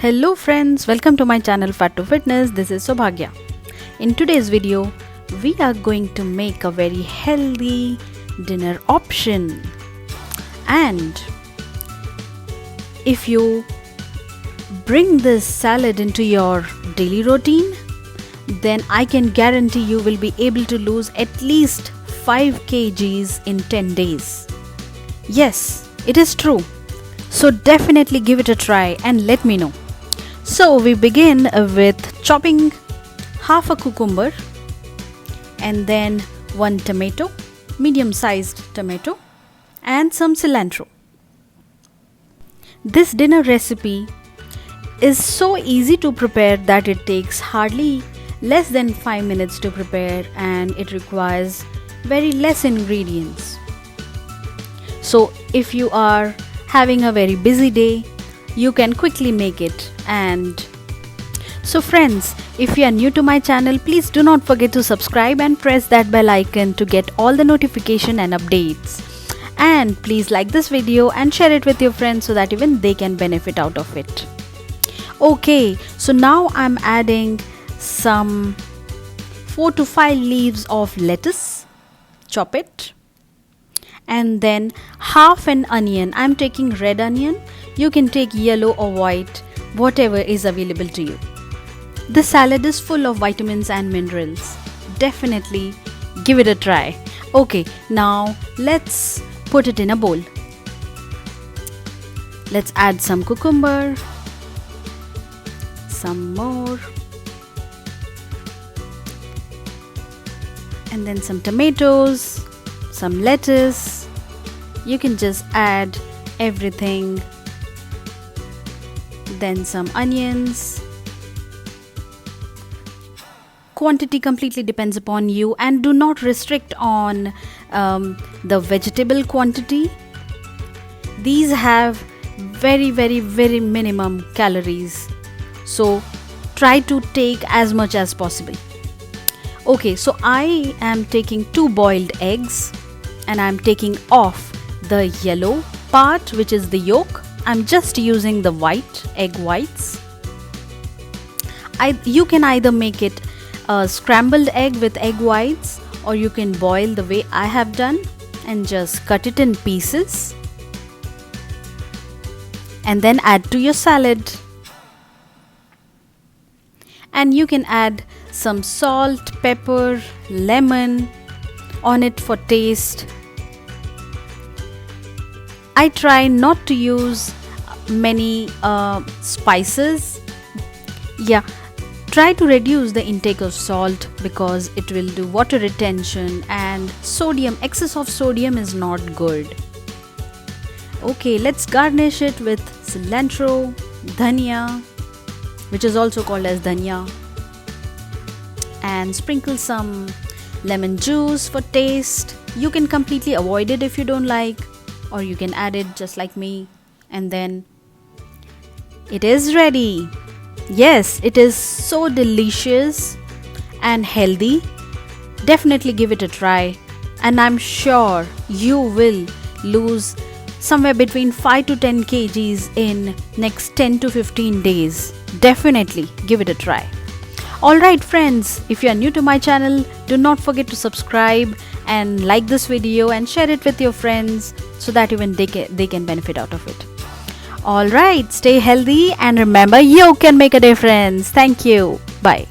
Hello friends, welcome to my channel Fat to Fitness. This is Sobhagya. In today's video, we are going to make a very healthy dinner option. And if you bring this salad into your daily routine, then I can guarantee you will be able to lose at least 5 kgs in 10 days. Yes, it is true. So definitely give it a try and let me know. So we begin with chopping half a cucumber and then 1 tomato, medium-sized tomato, and some cilantro. This dinner recipe is so easy to prepare that it takes hardly less than 5 minutes to prepare, and it requires very less ingredients. So if you are having a very busy day, you can quickly make it. And so friends, if you are new to my channel, please do not forget to subscribe and press that bell icon to get all the notification and updates. And please like this video and share it with your friends so that even they can benefit out of it. Okay, so now I'm adding some 4 to 5 leaves of lettuce. Chop it. And then half an onion. I'm taking red onion. You can take yellow or white, whatever is available to you. This salad is full of vitamins and minerals. Definitely give it a try. Okay, now let's put it in a bowl. Let's add some cucumber, some more, and then some tomatoes, some lettuce. You can just add everything. Then some onions. Quantity completely depends upon you, and do not restrict on the vegetable quantity. These have very minimum calories, so try to take as much as possible. Okay, so I am taking 2 boiled eggs and I'm taking off the yellow part, which is the yolk. I'm just using the white, egg whites. You can either make it a scrambled egg with egg whites, or you can boil the way I have done and just cut it in pieces and then add to your salad. And you can add some salt, pepper, lemon on it for taste. I try not to use many spices. Yeah, try to reduce the intake of salt because it will do water retention, and sodium, excess of sodium is not good. Okay, let's garnish it with cilantro, dhania, which is also called as dhania, and sprinkle some lemon juice for taste. You can completely avoid it if you don't like, or you can add it just like me, and then it is ready. Yes, it is so delicious and healthy. Definitely give it a try, and I'm sure you will lose somewhere between 5 to 10 kgs in next 10 to 15 days. Definitely give it a try. Alright friends, if you are new to my channel, do not forget to subscribe and like this video and share it with your friends so that even they can benefit out of it. Alright, stay healthy and remember, you can make a difference. Thank you. Bye.